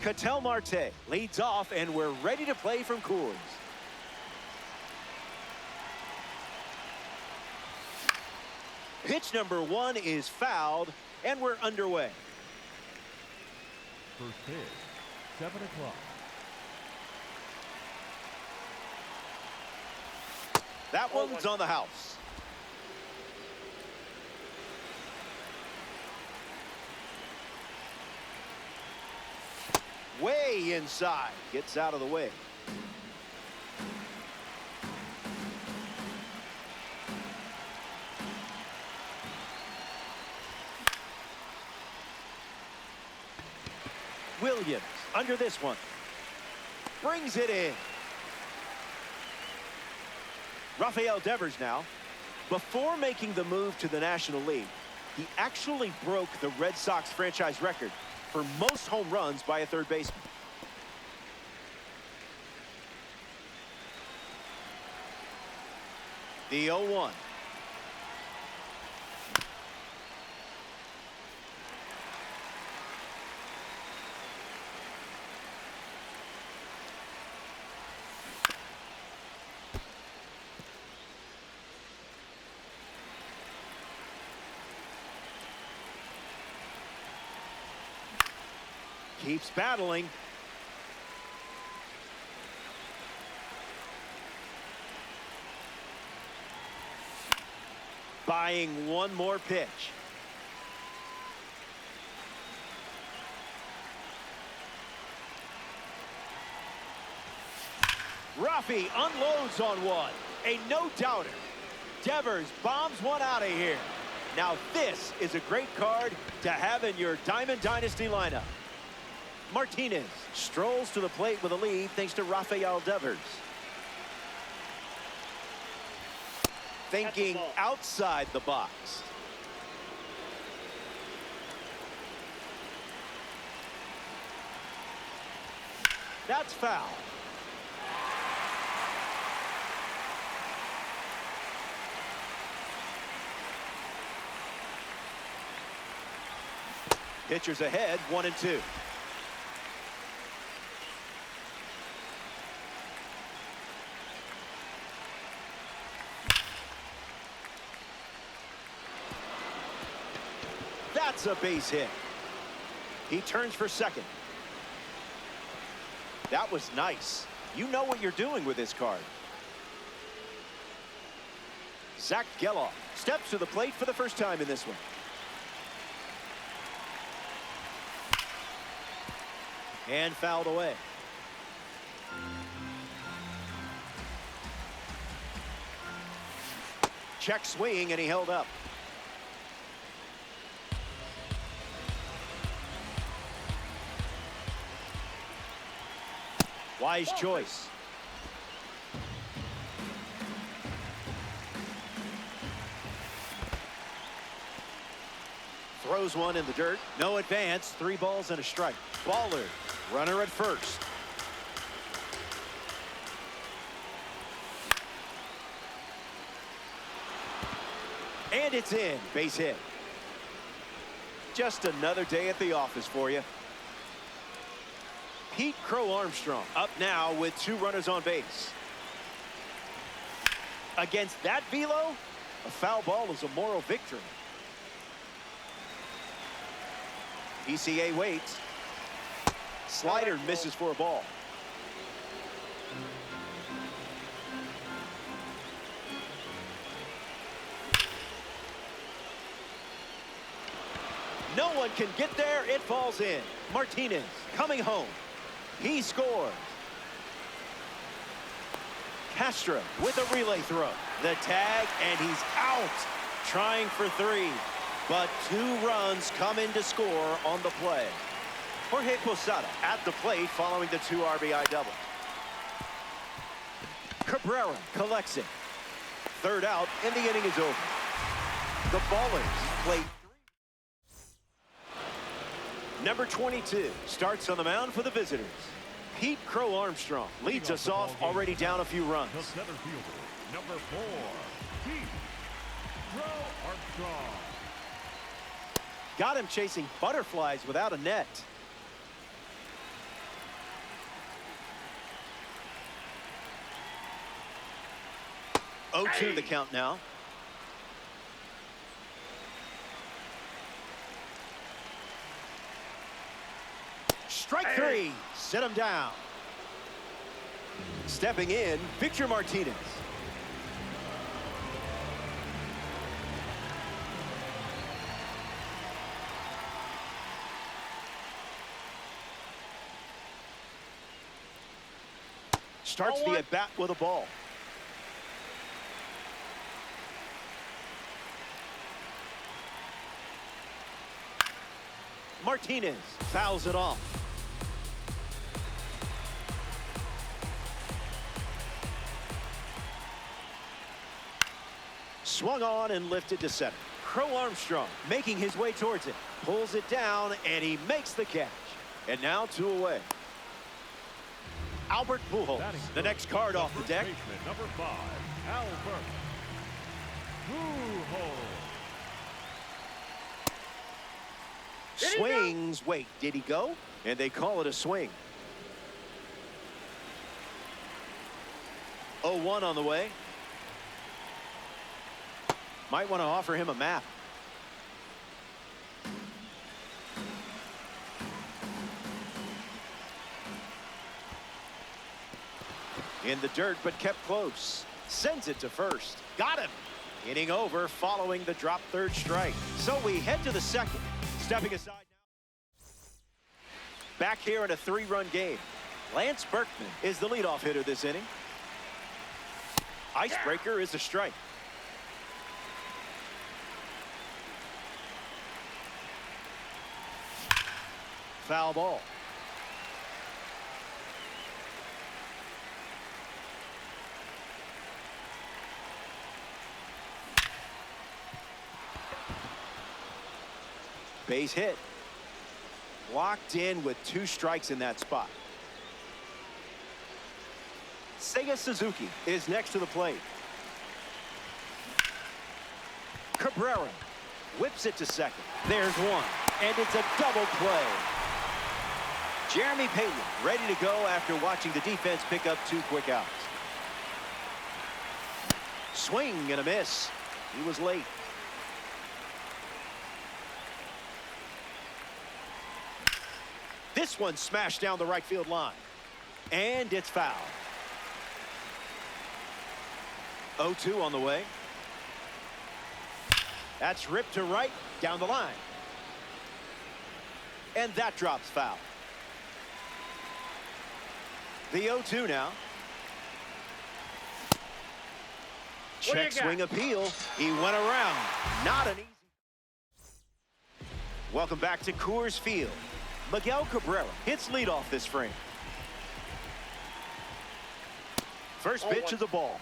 Ketel Marte leads off, and we're ready to play from Coors. Pitch number 1 is fouled, and we're underway. First pitch, 7 o'clock. That one's on the house. Way inside. Gets out of the way. Williams under this one. Brings it in. Rafael Devers now. Before making the move to the National League, he actually broke the Red Sox franchise record for most home runs by a third baseman. The 0-1. Keeps battling. Buying one more pitch. Rafi unloads on one. A no-doubter. Devers bombs one out of here. Now this is a great card to have in your Diamond Dynasty lineup. Martinez strolls to the plate with a lead thanks to Rafael Devers. Thinking outside the box. That's foul. Pitchers ahead, 1-2. That's a base hit. He turns for second. That was nice. You know what you're doing with this card. Zach Geloff steps to the plate for the first time in this one. And fouled away. Check swing, and he held up. Wise choice. Throws one in the dirt. No advance. 3 balls and a strike. Baller. Runner at first. And it's in. Base hit. Just another day at the office for you. Pete Crow Armstrong up now with 2 runners on base. Against that velo, a foul ball is a moral victory. PCA waits. Slider misses for a ball. No one can get there. It falls in. Martinez coming home. He scores. Castro with a relay throw. The tag, and he's out. Trying for 3. But 2 runs come in to score on the play. Jorge Posada at the plate following the 2 RBI double. Cabrera collects it. 3rd out, and the inning is over. The Ballers play 3. Number 22 starts on the mound for the visitors. Pete Crow Armstrong leads us off, already down a few runs. The center fielder, number 4, Pete Crow Armstrong. Got him chasing butterflies without a net. 0-2 the count now. Strike three. Sit him down. Stepping in, Victor Martinez. Starts the at-bat with a ball. Martinez fouls it off. Swung on and lifted to center. Crow Armstrong making his way towards it. Pulls it down, and he makes the catch. And now 2 away. Albert Pujols, the next card off the deck. Number 5, Albert Pujols. Swings. Wait, did he go? And they call it a swing. 0-1 on the way. Might want to offer him a map. In the dirt, but kept close. Sends it to first. Got him. Inning over following the drop third strike. So we head to the second. Stepping aside now. Back here in a 3-run game. Lance Berkman is the leadoff hitter this inning. Icebreaker is a strike. Foul ball. Base hit. Locked in with 2 strikes in that spot. Seiya Suzuki is next to the plate. Cabrera whips it to second. There's one, and it's a double play. Jeremy Pena ready to go after watching the defense pick up 2 quick outs. Swing and a miss. He was late. This one smashed down the right field line. And it's foul. 0-2 on the way. That's ripped to right down the line. And that drops foul. The 0-2 now. Check swing appeal. He went around. Not an easy. Welcome back to Coors Field. Miguel Cabrera hits leadoff this frame. First pitch of the ball.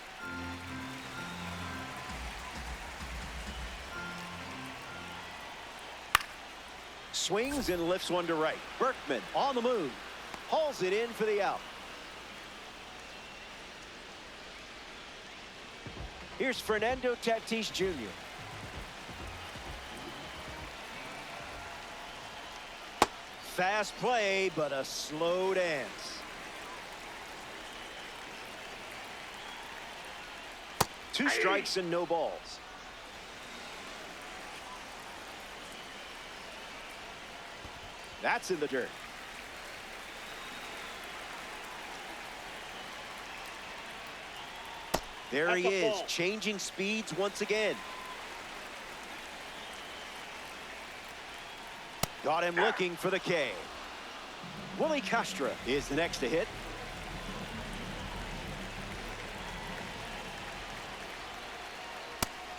Swings and lifts one to right. Berkman on the move. Hauls it in for the out. Here's Fernando Tatis Jr. Fast play, but a slow dance. Two strikes and no balls. That's in the dirt. There he is, changing speeds once again. Got him looking for the K. Willie Castro is the next to hit.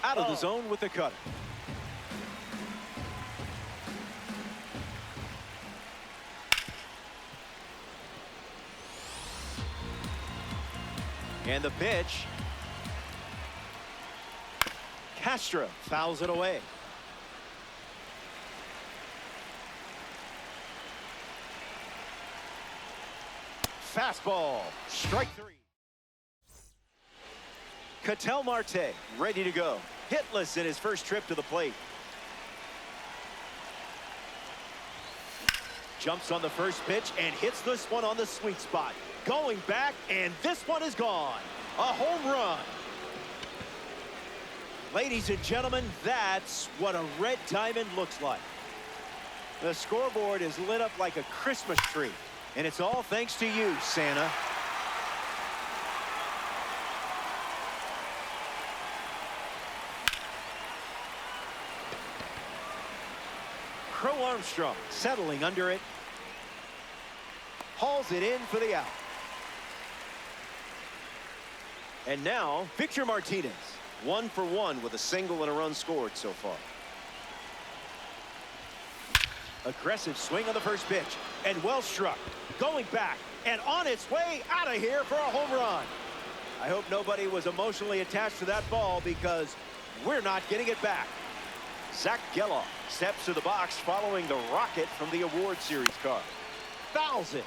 Out of the zone with the cutter. And the pitch. Castro fouls it away. Fastball, strike three. Ketel Marte ready to go. Hitless in his first trip to the plate. Jumps on the first pitch and hits this one on the sweet spot. Going back, and this one is gone. A home run. Ladies and gentlemen, that's what a red diamond looks like. The scoreboard is lit up like a Christmas tree, and it's all thanks to you, Santa. Crow Armstrong settling under it. Hauls it in for the out. And now, Victor Martinez. 1 for 1 with a single and a run scored so far. Aggressive swing on the first pitch. And well struck. Going back. And on its way out of here for a home run. I hope nobody was emotionally attached to that ball because we're not getting it back. Zach Geloff steps to the box following the rocket from the award series card. Fouls it.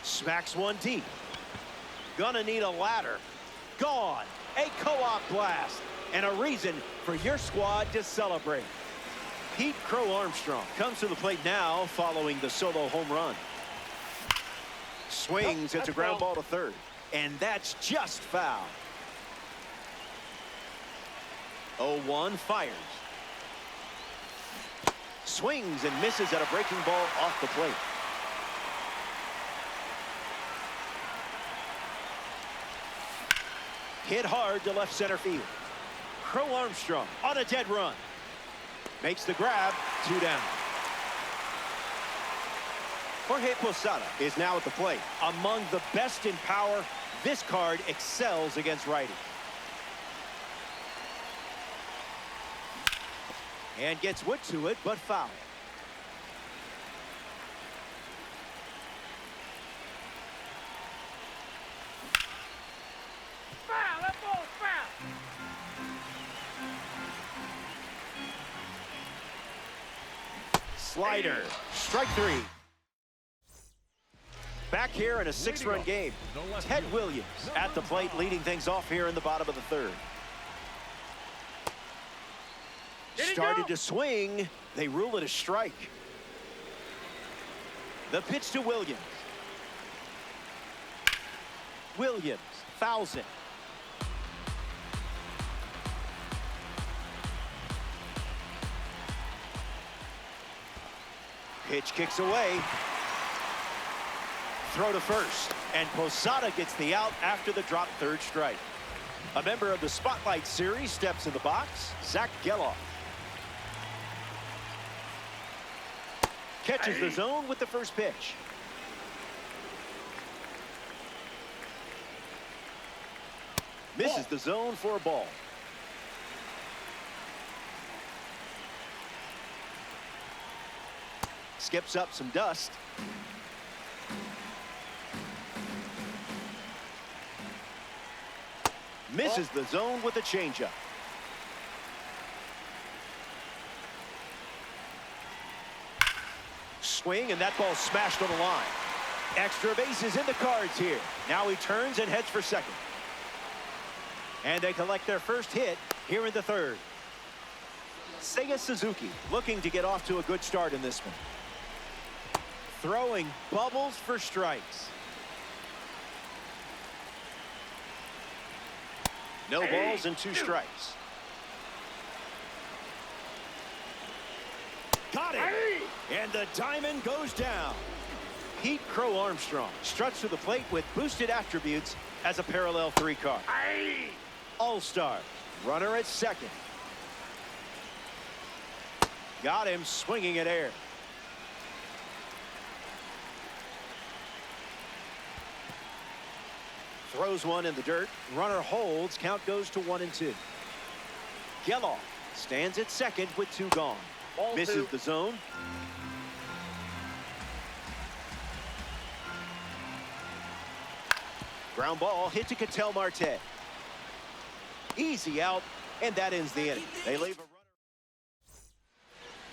Smacks one deep. Gonna need a ladder. Gone. A co-op blast. And a reason for your squad to celebrate. Pete Crow Armstrong comes to the plate now following the solo home run. Swings. It's a ground ball to third. And that's just foul. 0-1 fires. Swings and misses at a breaking ball off the plate. Hit hard to left center field. Crow Armstrong on a dead run. Makes the grab. 2 down. Jorge Posada is now at the plate. Among the best in power, this card excels against righties. And gets wood to it, but foul. Foul! That ball's foul! Slider. Strike 3. Back here in a 6-run game. Ted Williams at the plate leading things off here in the bottom of the third. Started to swing. They rule it a strike. The pitch to Williams. Williams fouls it. Pitch kicks away. Throw to first. And Posada gets the out after the drop third strike. A member of the Spotlight Series steps in the box. Zach Geloff. Catches the zone with the first pitch. Misses the zone for a ball. Skips up some dust. Misses the zone with a changeup. Swing, and that ball smashed on the line. Extra bases in the cards here. Now he turns and heads for second. And they collect their first hit here in the third. Seiya Suzuki looking to get off to a good start in this one. Throwing bubbles for strikes. No balls and 2 strikes. Got it. And the diamond goes down. Pete Crow Armstrong struts to the plate with boosted attributes as a parallel 3 card. All-Star. Runner at second. Got him swinging at air. Throws one in the dirt. Runner holds. Count goes to 1-2. Geloff stands at second with 2 gone. Misses the zone. Ground ball hit to Ketel Marte. Easy out, and that ends the inning. They leave a runner.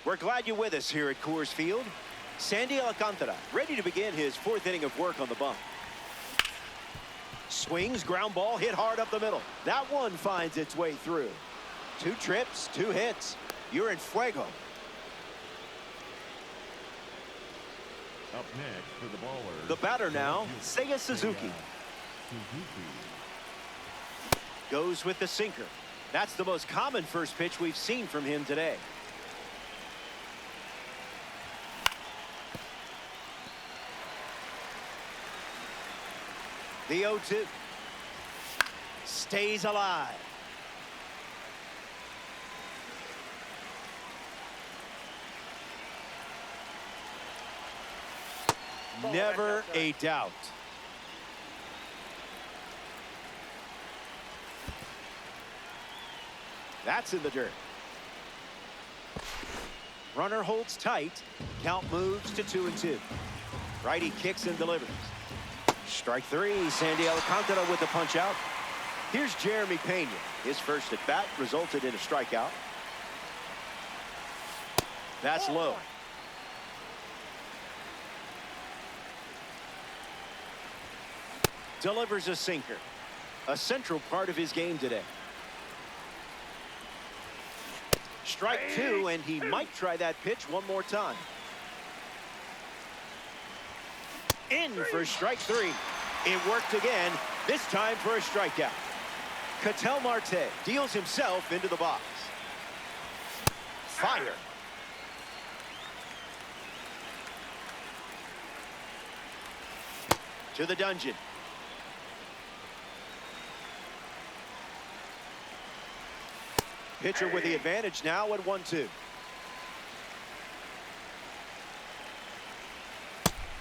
We're glad you're with us here at Coors Field. Sandy Alcantara ready to begin his 4th inning of work on the bump. Swings, ground ball, hit hard up the middle. That one finds its way through. 2 trips, 2 hits. You're in fuego. Up next for the ballers. The batter now, Seiya Suzuki. Goes with the sinker. That's the most common first pitch we've seen from him today. The 0-2. Stays alive. Never a doubt. That's in the dirt. Runner holds tight. Count moves to 2-2. Righty kicks and delivers. Strike three. Sandy Alcantara with the punch out. Here's Jeremy Pena. His first at bat resulted in a strikeout. That's low. Delivers a sinker. A central part of his game today. Strike two, and he might try that pitch one more time. In for strike three. It worked again, this time for a strikeout. Ketel Marte deals himself into the box. Fire. To the dungeon. Pitcher with the advantage now at 1-2.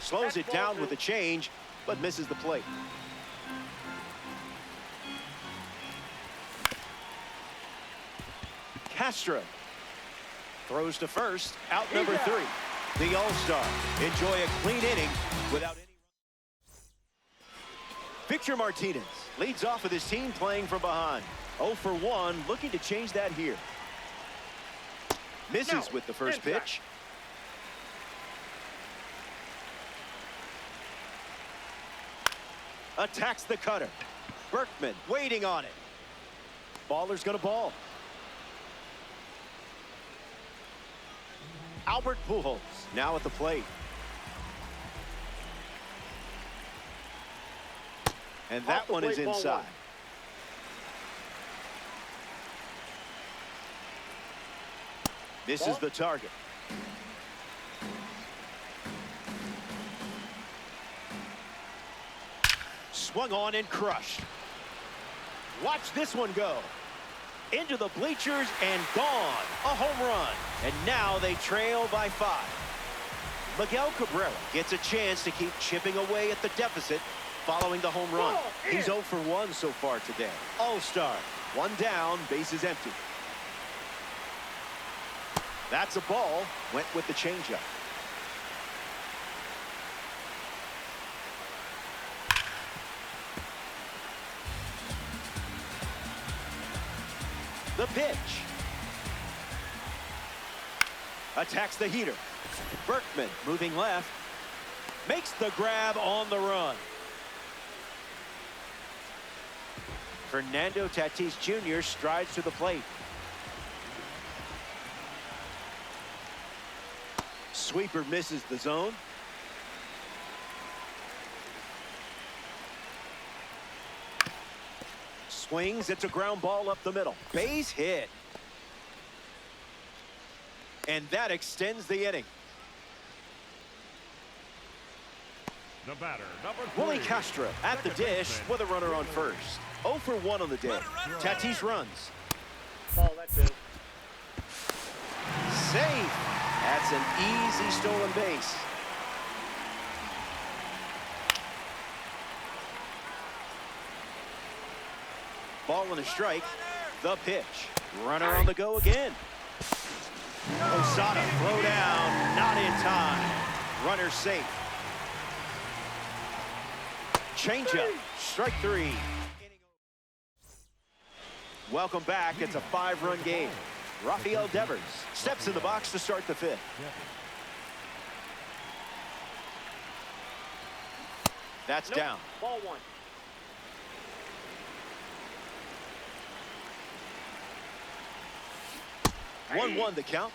Slows it down with the change, but misses the plate. Castro throws to first, out number 3. The All-Star enjoy a clean inning without any. Victor Martinez leads off with his team playing from behind. 0 for 1, looking to change that here. Misses with the first pitch. Attacks the cutter. Berkman waiting on it. Baller's gonna ball. Albert Pujols now at the plate. And that one is inside. Misses the target. Swung on and crushed. Watch this one go. Into the bleachers and gone. A home run. And now they trail by 5. Miguel Cabrera gets a chance to keep chipping away at the deficit following the home run. He's 0 for 1 so far today. All-Star. 1 down, bases empty. That's a ball. Went with the changeup. The pitch. Attacks the heater. Berkman moving left. Makes the grab on the run. Fernando Tatis Jr. strides to the plate. Sweeper misses the zone. Swings. It's a ground ball up the middle. Base hit. And that extends the inning. The batter, number 3. Willie Castro at the dish with a runner on first. 0 for 1 on the day. Tatis runs. Ball, that's it. Safe. That's an easy stolen base. Ball and a strike. The pitch. Runner on the go again. Osada throw down. Not in time. Runner safe. Changeup. Strike 3. Welcome back. It's a 5-run game. Rafael Devers steps in the box to start the 5th. That's down. Ball 1. 1-1 the count.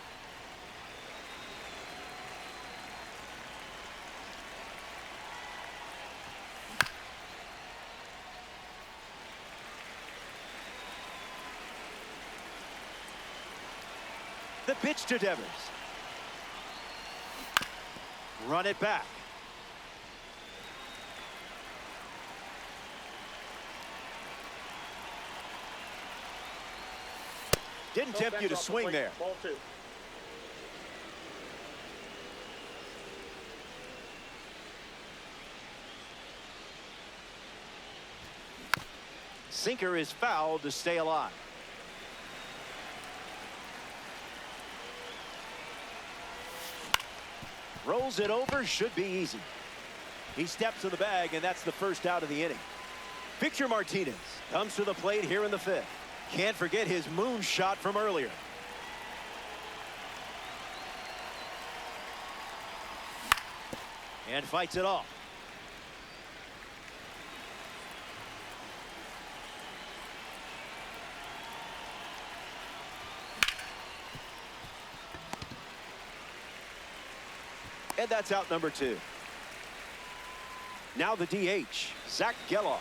The pitch to Devers. Run it back. Didn't tempt you to swing there. Ball 2. Sinker is fouled to stay alive. Rolls it over, should be easy. He steps to the bag, and that's the first out of the inning. Victor Martinez comes to the plate here in the 5th. Can't forget his moon shot from earlier. And fights it off. And that's out number 2. Now the DH, Zach Geloff.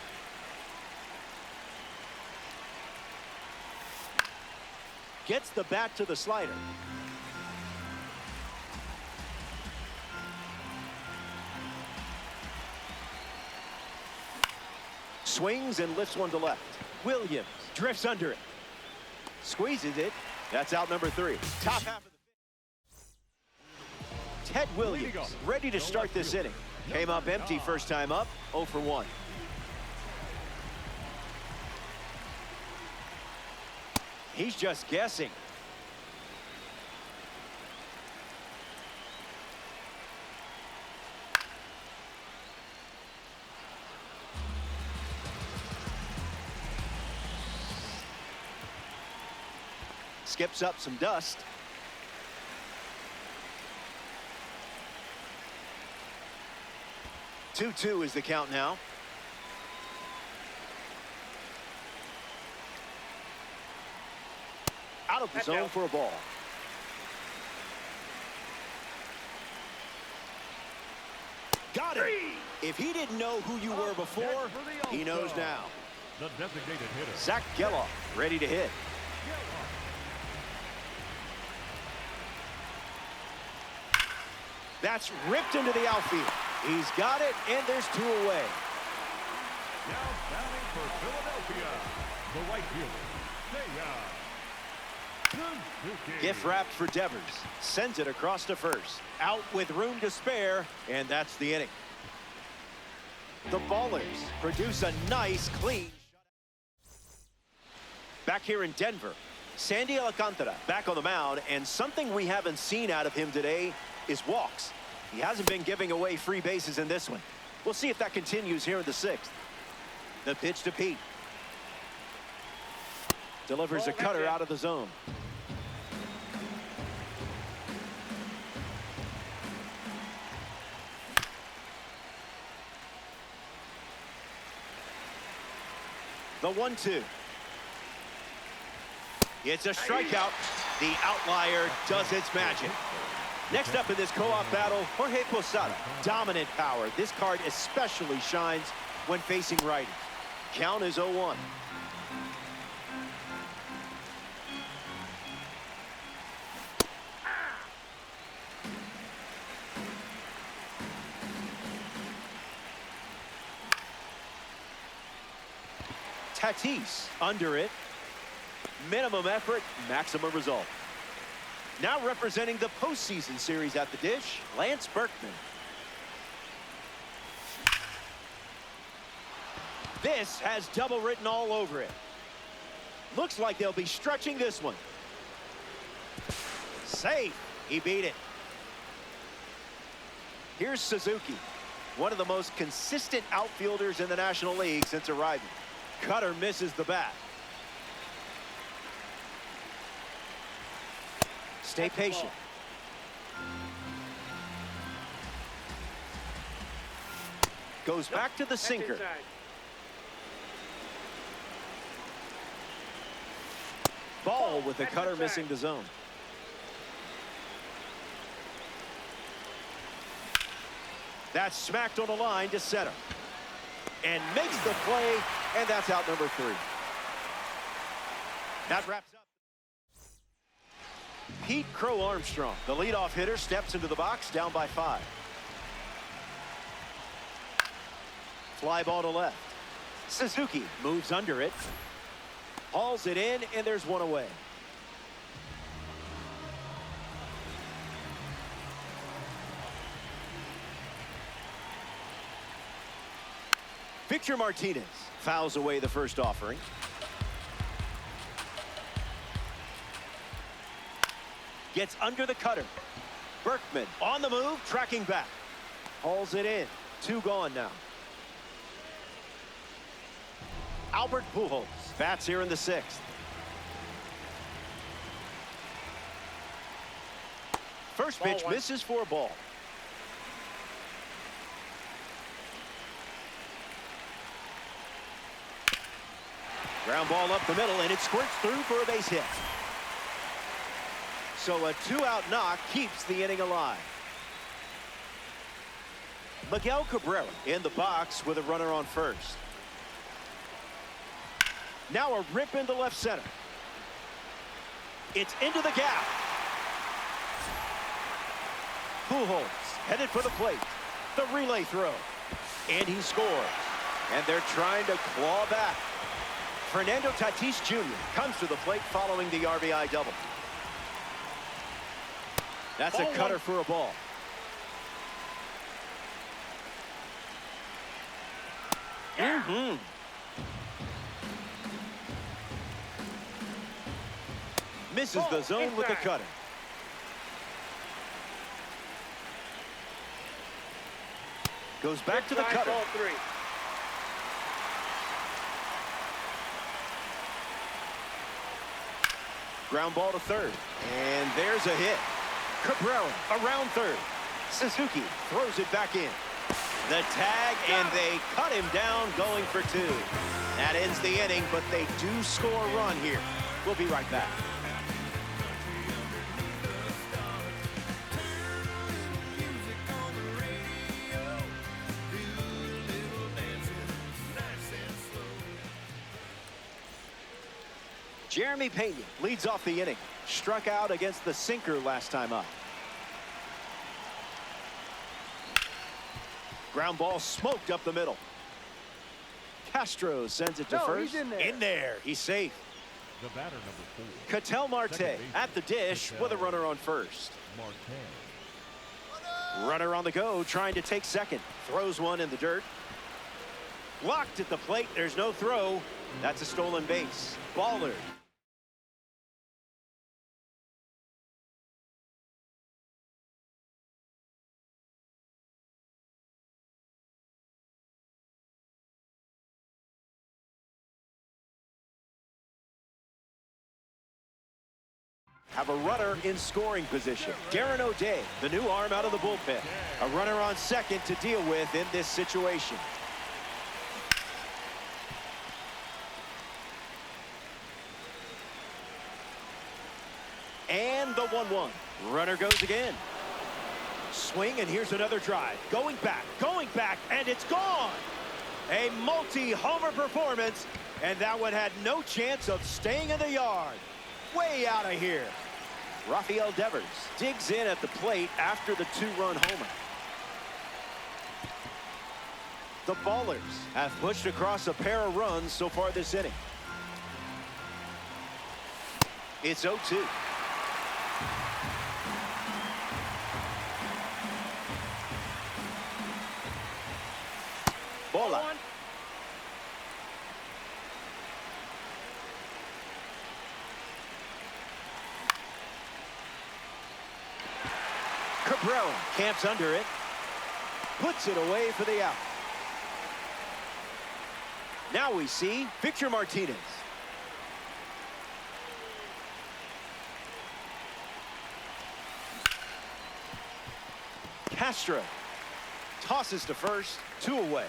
Gets the bat to the slider. Swings and lifts one to left. Williams drifts under it. Squeezes it. That's out number 3. Top half of the Ted Williams ready to start this inning. Came up empty first time up, 0 for 1. He's just guessing. Skips up some dust. Two is the count now. Out of the zone for a ball. Got it. If he didn't know who you were before, he knows now. The designated hitter, Zach Geloff, ready to hit. That's ripped into the outfield. He's got it, and there's 2 away. Now batting for Philadelphia, the right fielder, Suzuki. Gift wrapped for Devers. Sends it across to first. Out with room to spare, and that's the inning. The Ballers produce a nice, clean. Back here in Denver, Sandy Alcantara back on the mound, and something we haven't seen out of him today is walks. He hasn't been giving away free bases in this one. We'll see if that continues here in the 6th. The pitch to Pete. Delivers a cutter out of the zone. The 1-2. It's a strikeout. The outlier does its magic. Next up in this co-op battle, Jorge Posada. Dominant power. This card especially shines when facing righties. Count is 0-1. Tatis under it. Minimum effort, maximum result. Now representing the postseason series at the dish, Lance Berkman. This has double written all over it. Looks like they'll be stretching this one. Safe. He beat it. Here's Suzuki, one of the most consistent outfielders in the National League since arriving. Cutter misses the bat. Stay patient. Goes back to the sinker. Ball with the cutter missing the zone. That's smacked on the line to center. And makes the play, and that's out number 3. That wraps up. Pete Crow Armstrong, the leadoff hitter, steps into the box, down by 5. Fly ball to left. Suzuki moves under it. Hauls it in, and there's one away. Victor Martinez fouls away the first offering. Gets under the cutter. Berkman on the move, tracking back. Hauls it in. 2 gone now. Albert Pujols bats here in the 6th. First pitch misses for a ball. Ground ball up the middle, and it squirts through for a base hit. So a 2-out knock keeps the inning alive. Miguel Cabrera in the box with a runner on first. Now a rip into left center. It's into the gap. Pujols headed for the plate. The relay throw. And he scores. And they're trying to claw back. Fernando Tatis Jr. comes to the plate following the RBI double. That's a cutter for a ball. Misses the zone with the cutter. Goes back to the cutter. Ball 3. Ground ball to third. And there's a hit. Cabrera around third. Suzuki throws it back in. The tag, and they cut him down going for 2. That ends the inning, but they do score a run here. We'll be right back. Jeremy Pena leads off the inning. Struck out against the sinker last time up. Ground ball smoked up the middle. Castro sends it to first. He's in there. He's safe. The batter, number 4. Ketel Marte at the dish with a runner on first. Runner on the go, trying to take second. Throws one in the dirt. Blocked at the plate. There's no throw. That's a stolen base. Baller. Have a runner in scoring position. Darren O'Day, the new arm out of the bullpen. A runner on second to deal with in this situation. And the 1-1. Runner goes again. Swing, and here's another drive. Going back, and it's gone. A multi-homer performance, and that one had no chance of staying in the yard. Way out of here. Rafael Devers digs in at the plate after the 2-run homer. The Ballers have pushed across a pair of runs so far this inning. It's 0-2. Bola. Cabrera camps under it. Puts it away for the out. Now we see Victor Martinez. Castro tosses to first, 2 away.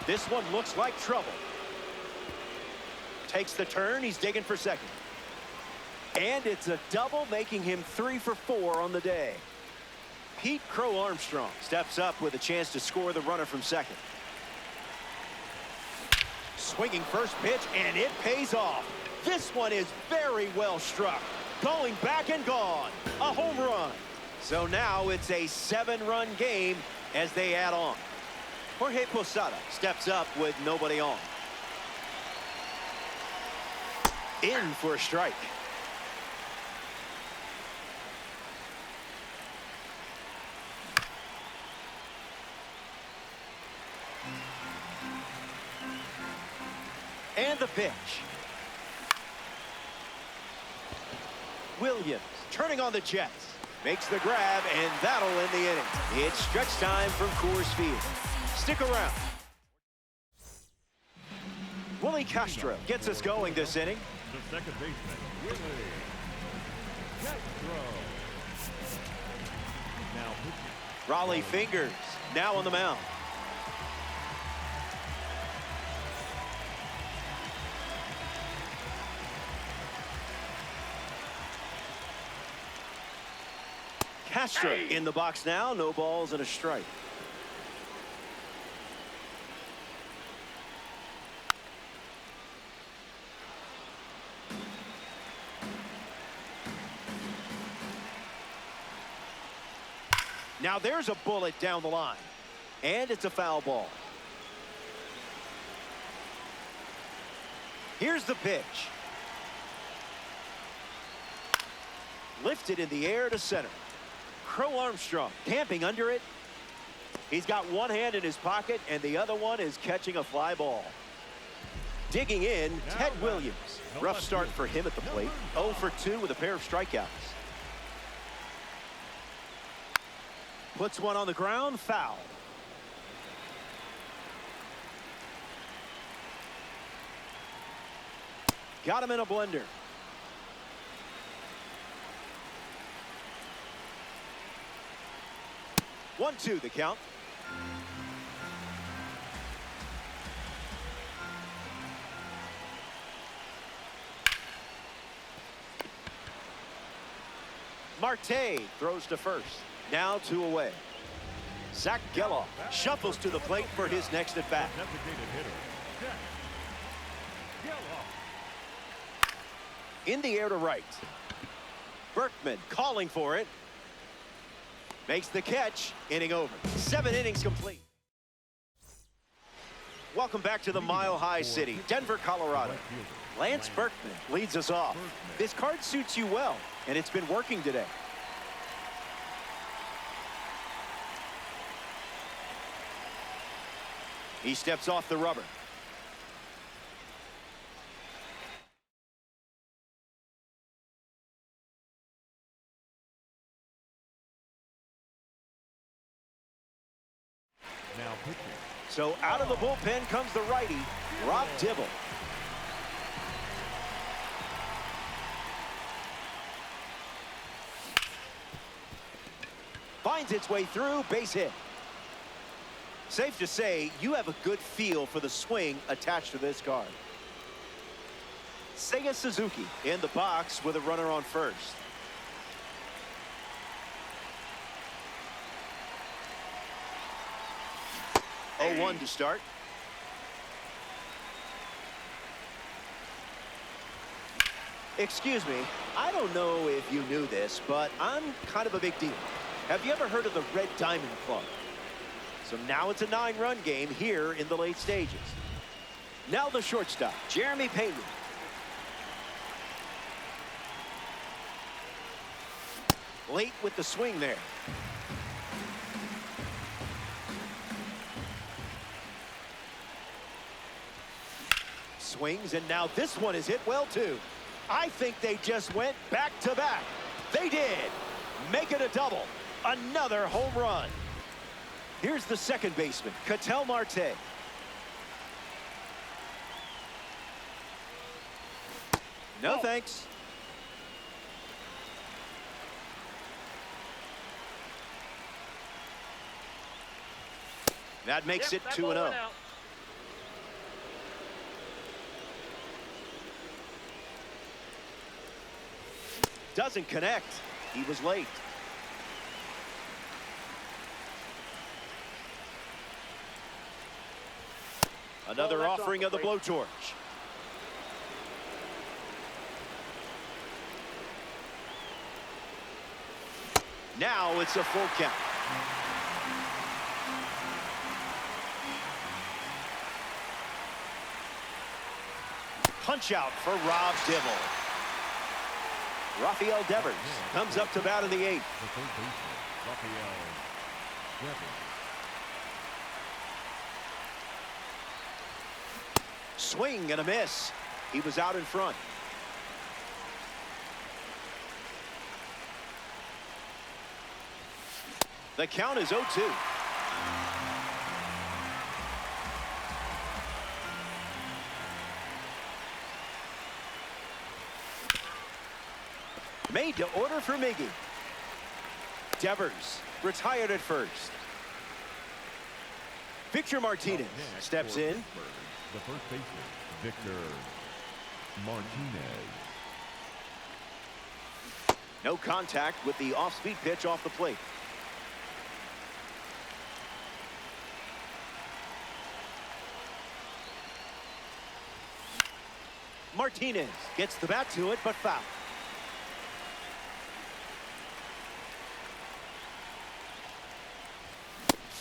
This one looks like trouble. Takes the turn. He's digging for second. And it's a double, making him 3 for 4 on the day. Pete Crow Armstrong steps up with a chance to score the runner from second. Swinging first pitch, and it pays off. This one is very well struck. Going back and gone. A home run. So now it's a 7-run game as they add on. Jorge Posada steps up with nobody on. In for a strike. And the pitch. Williams turning on the Jets. Makes the grab, and that'll end the inning. It's stretch time from Coors Field. Stick around. Willie Castro gets us going this inning. The second baseman, Willie Castro. Now pitching. Raleigh Fingers now on the mound. Castro in the box now. No balls and a strike. Now there's a bullet down the line. And it's a foul ball. Here's the pitch. Lifted in the air to center. Crow Armstrong camping under it. He's got one hand in his pocket and the other one is catching a fly ball. Digging in, Ted Williams. Rough start for him at the plate. 0 for 2 with a pair of strikeouts. Puts one on the ground, foul. Got him in a blender. One, two, the count. Marte throws to first. Now 2 away. Zach Geloff shuffles to the plate for his next at bat. Designated hitter, Zach Geloff. In the air to right. Berkman calling for it. Makes the catch. Inning over. 7 innings complete. Welcome back to the Mile High City, Denver, Colorado. Lance Berkman leads us off. This card suits you well, and it's been working today. He steps off the rubber. Now pitching. So out of the bullpen comes the righty, Rob Dibble. Finds its way through, base hit. Safe to say, you have a good feel for the swing attached to this card. Seiya Suzuki in the box with a runner on first. Hey. 0-1 to start. Excuse me, I don't know if you knew this, but I'm kind of a big deal. Have you ever heard of the Red Diamond Club? So now it's a 9-run game here in the late stages. Now the shortstop, Jeremy Payton. Late with the swing there. Swings, and now this one is hit well too. I think they just went back to back. They did. Make it a double. Another home run. Here's the second baseman, Ketel Marte. No thanks. That makes it 2-0. Doesn't connect. He was late. Another that's offering off of the the plate. blowtorch. Now it's a full count. Punch out for Rob Dibble. Rafael Devers comes up to bat in the 8th. The third baseman, Rafael Devers. Swing and a miss. He was out in front. The count is 0-2. Made to order for Miggy. Devers retired at first. Victor Martinez Next steps for in. Pittsburgh, the first baseman, Victor Martinez. No contact with the off-speed pitch off the plate. Martinez gets the bat to it, but foul.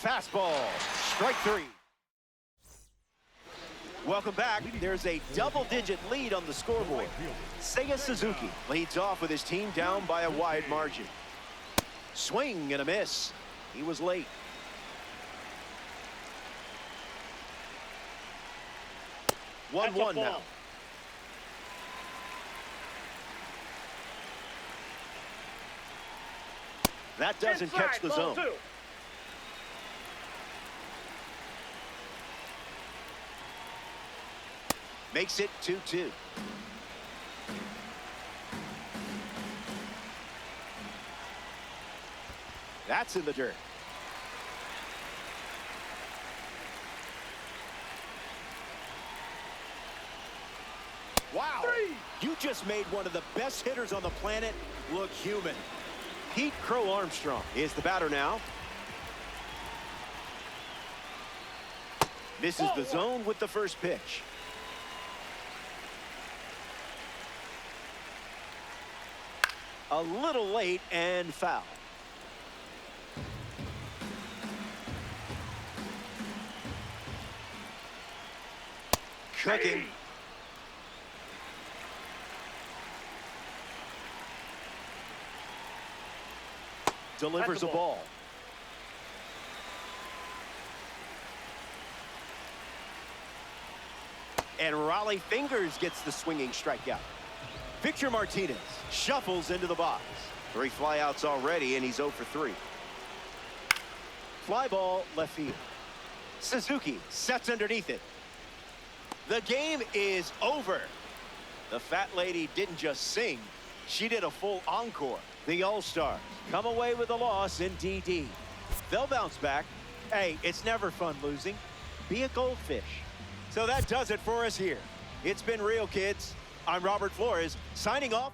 Fastball, strike 3. Welcome back. There's a double-digit lead on the scoreboard. Seiya Suzuki leads off with his team down by a wide margin. Swing and a miss. He was late. That's a 1-1 ball. now. That doesn't Inside, catch the ball zone. 2. Makes it 2-2. That's in the dirt. Wow. 3. You just made one of the best hitters on the planet look human. Pete Crow Armstrong is the batter now. Misses the zone with the first pitch. A little late and foul. Cooking. Delivers That's a a ball. ball. And Raleigh Fingers gets the swinging strikeout. Victor Martinez shuffles into the box. 3 flyouts already, and he's 0 for 3. Fly ball left field. Suzuki sets underneath it. The game is over. The fat lady didn't just sing. She did a full encore. The All-Stars come away with a loss in DD. They'll bounce back. Hey, it's never fun losing. Be a goldfish. So that does it for us here. It's been real, kids. I'm Robert Flores, signing off.